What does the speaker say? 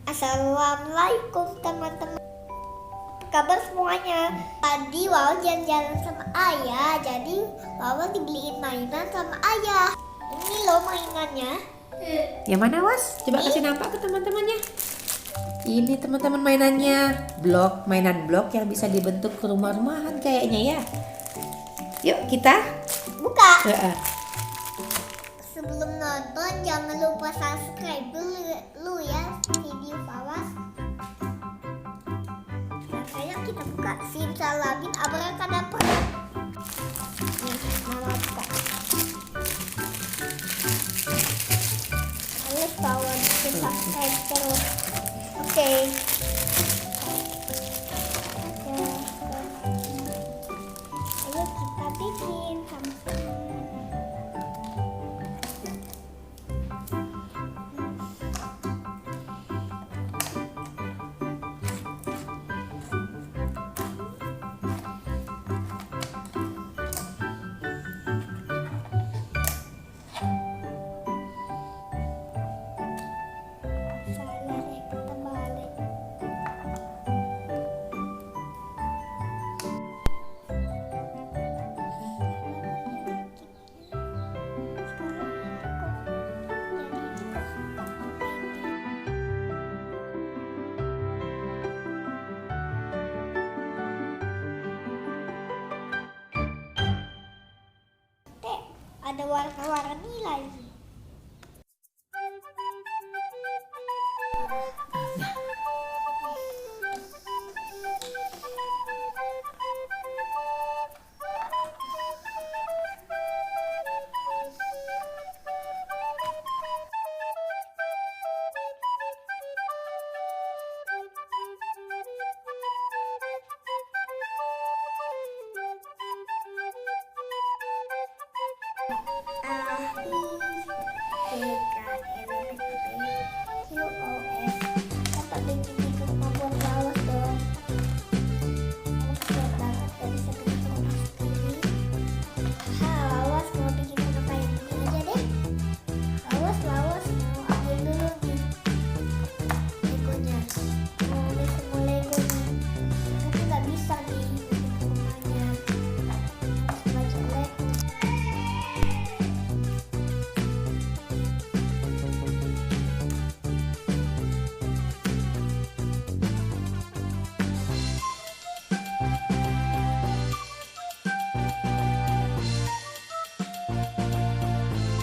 Assalamualaikum teman-teman. Kabar semuanya. Tadi Wawa jalan-jalan sama ayah. Jadi Wawa dibeliin mainan sama ayah. Ini loh mainannya. Yang mana, Was? Coba kasih nampak ke teman-temannya. Ini teman-teman mainannya. Mainan blok yang bisa dibentuk ke rumah-rumahan kayaknya ya. Yuk kita Buka. Heeh. Sebelum nonton jangan lupa subscribe dulu ya video Wawa. Makanya kita buka. Simsalabim abrakadabra. Nih, Mama buka. Harus Wawa bikin subscribe terus. Oke. Ayo kita bikin sama-sama. Salah deh, kita balik. Ada warna-warni lagi.